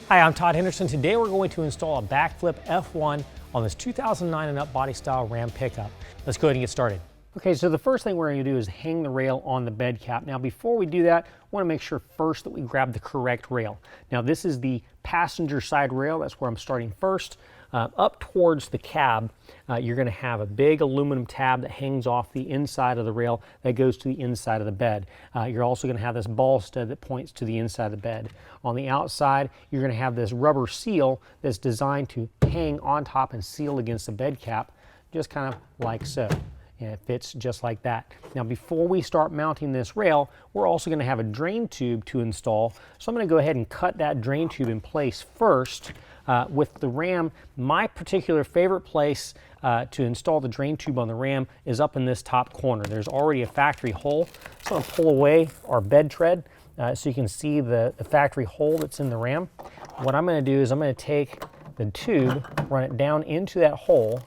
Hi, I'm Todd Henderson. Today we're going to install a BAKFlip F1 on this 2009 and up body style Ram pickup. Let's go ahead and get started. Okay, so the first thing we're going to do is hang the rail on the bed cap. Now before we do that, I want to make sure first that we grab the correct rail. Now this is the passenger side rail, that's where I'm starting first. Up towards the cab, you're going to have a big aluminum tab that hangs off the inside of the rail that goes to the inside of the bed. You're also going to have this ball stud that points to the inside of the bed. On the outside, you're going to have this rubber seal that's designed to hang on top and seal against the bed cap, just kind of like so. And it fits just like that. Now before we start mounting this rail, we're also going to have a drain tube to install. So I'm going to go ahead and cut that drain tube in place first. With the Ram, my particular favorite place to install the drain tube on the Ram is up in this top corner. There's already a factory hole. So I'm going to pull away our bed tread so you can see the factory hole that's in the Ram. What I'm going to do is I'm going to take the tube, run it down into that hole.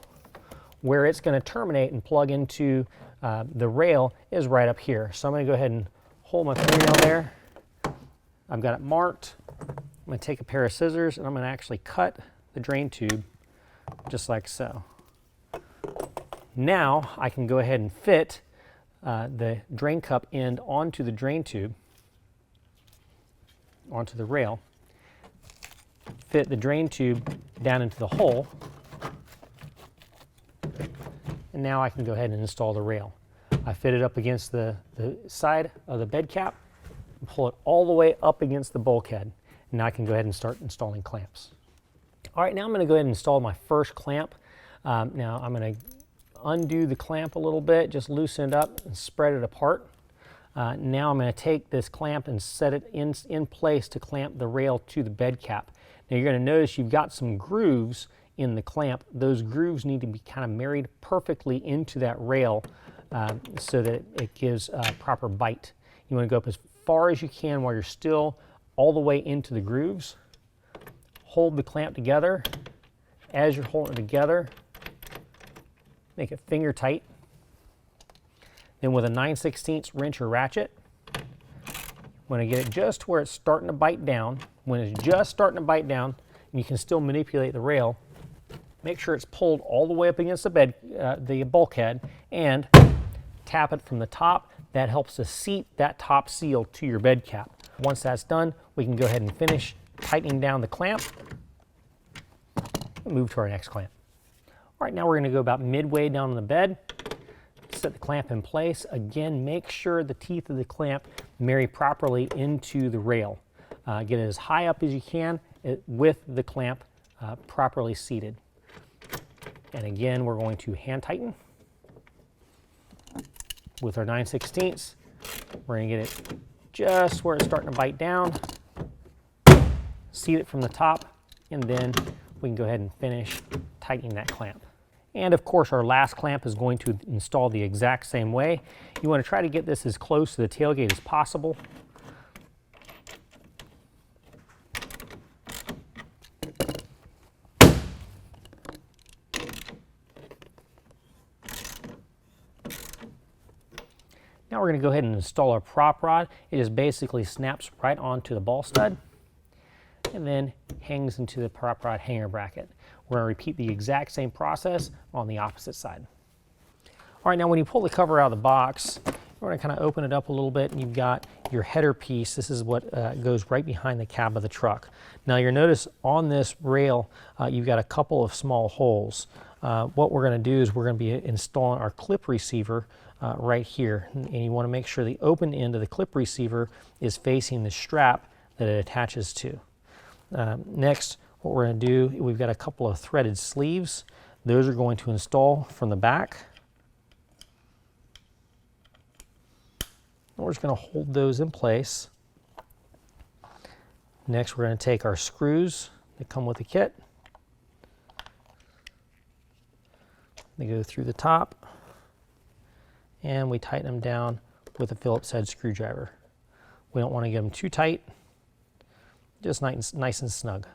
Where it's going to terminate and plug into the rail is right up here. So I'm going to go ahead and hold my fingernail there. I've got it marked. I'm going to take a pair of scissors and I'm going to actually cut the drain tube just like so. Now I can go ahead and fit the drain cup end onto the drain tube, onto the rail, fit the drain tube down into the hole, and now I can go ahead and install the rail. I fit it up against the side of the bed cap and pull it all the way up against the bulkhead. And now I can go ahead and start installing clamps. All right, now I'm going to go ahead and install my first clamp. Now I'm going to undo the clamp a little bit, just loosen it up and spread it apart. Now I'm going to take this clamp and set it in place to clamp the rail to the bed cap. Now you're going to notice you've got some grooves in the clamp. Those grooves need to be kind of married perfectly into that rail so that it gives a proper bite. You want to go up as far as you can while you're still all the way into the grooves. Hold the clamp together. As you're holding it together, make it finger tight. Then with a 9/16 wrench or ratchet, when I get it just where it's starting to bite down, when it's just starting to bite down, and you can still manipulate the rail, make sure it's pulled all the way up against the bulkhead, and tap it from the top. That helps to seat that top seal to your bed cap. Once that's done, we can go ahead and finish tightening down the clamp and move to our next clamp. All right, now we're going to go about midway down on the bed, set the clamp in place. Again, make sure the teeth of the clamp marry properly into the rail. Get it as high up as you can with the clamp properly seated. And again, we're going to hand tighten with our 9/16. We're going to get it just where it's starting to bite down, seat it from the top, and then we can go ahead and finish tightening that clamp. And of course, our last clamp is going to install the exact same way. You want to try to get this as close to the tailgate as possible. Now we're going to go ahead and install our prop rod. It just basically snaps right onto the ball stud and then hangs into the prop rod hanger bracket. We're going to repeat the exact same process on the opposite side. All right, now when you pull the cover out of the box, we're going to kind of open it up a little bit, and you've got your header piece. This is what goes right behind the cab of the truck. Now you'll notice on this rail, you've got a couple of small holes. What we're going to do is we're going to be installing our clip receiver right here, and you want to make sure the open end of the clip receiver is facing the strap that it attaches to. Next, what we're going to do, we've got a couple of threaded sleeves. Those are going to install from the back. And we're just going to hold those in place. Next, we're going to take our screws that come with the kit. They go through the top, and we tighten them down with a Phillips head screwdriver. We don't want to get them too tight, just nice and snug.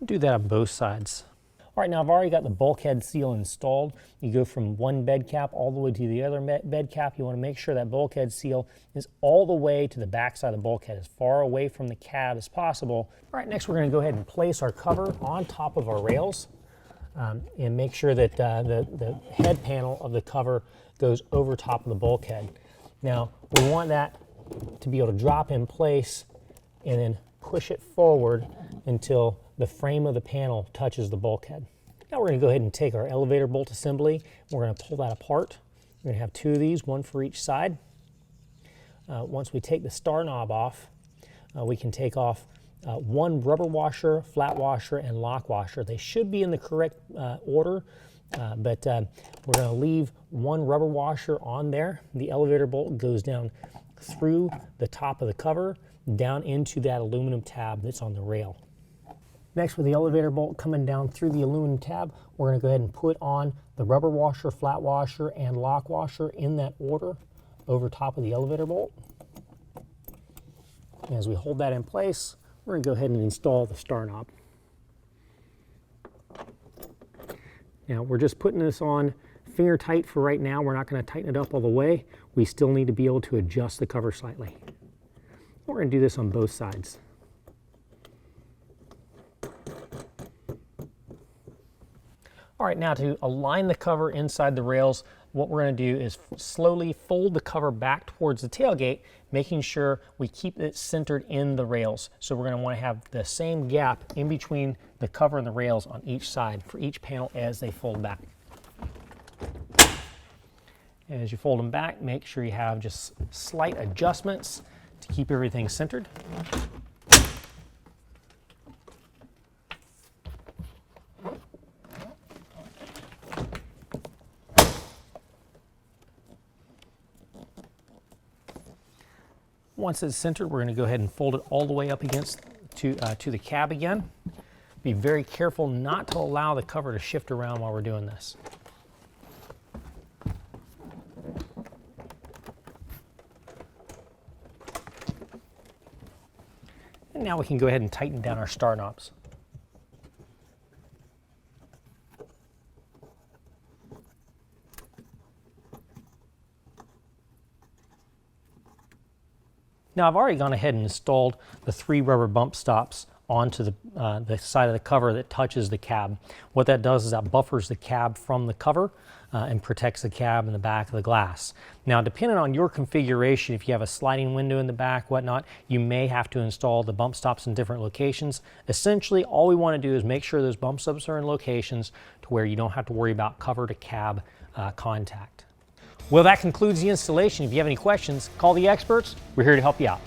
Do that on both sides. All right, now I've already got the bulkhead seal installed. You go from one bed cap all the way to the other bed cap. You want to make sure that bulkhead seal is all the way to the back side of the bulkhead, as far away from the cab as possible. All right, next we're going to go ahead and place our cover on top of our rails and make sure that the head panel of the cover goes over top of the bulkhead. Now, we want that to be able to drop in place and then push it forward until the frame of the panel touches the bulkhead. Now we're going to go ahead and take our elevator bolt assembly. We're going to pull that apart. We're going to have two of these, one for each side. Once we take the star knob off, we can take off one rubber washer, flat washer, and lock washer. They should be in the correct order, but we're going to leave one rubber washer on there. The elevator bolt goes down through the top of the cover, down into that aluminum tab that's on the rail. Next, with the elevator bolt coming down through the aluminum tab, we're going to go ahead and put on the rubber washer, flat washer, and lock washer in that order over top of the elevator bolt. And as we hold that in place, we're going to go ahead and install the star knob. Now, we're just putting this on finger tight for right now. We're not going to tighten it up all the way. We still need to be able to adjust the cover slightly. We're going to do this on both sides. All right, now to align the cover inside the rails, what we're going to do is slowly fold the cover back towards the tailgate, making sure we keep it centered in the rails. So we're going to want to have the same gap in between the cover and the rails on each side for each panel as they fold back. And as you fold them back, make sure you have just slight adjustments to keep everything centered. Once it's centered, we're going to go ahead and fold it all the way up against to the cab again. Be very careful not to allow the cover to shift around while we're doing this. And now we can go ahead and tighten down our star knobs. Now I've already gone ahead and installed the 3 rubber bump stops onto the side of the cover that touches the cab. What that does is that buffers the cab from the cover and protects the cab and the back of the glass. Now, depending on your configuration, if you have a sliding window in the back, whatnot, you may have to install the bump stops in different locations. Essentially, all we want to do is make sure those bump stops are in locations to where you don't have to worry about cover to cab contact. Well, that concludes the installation. If you have any questions, call the experts. We're here to help you out.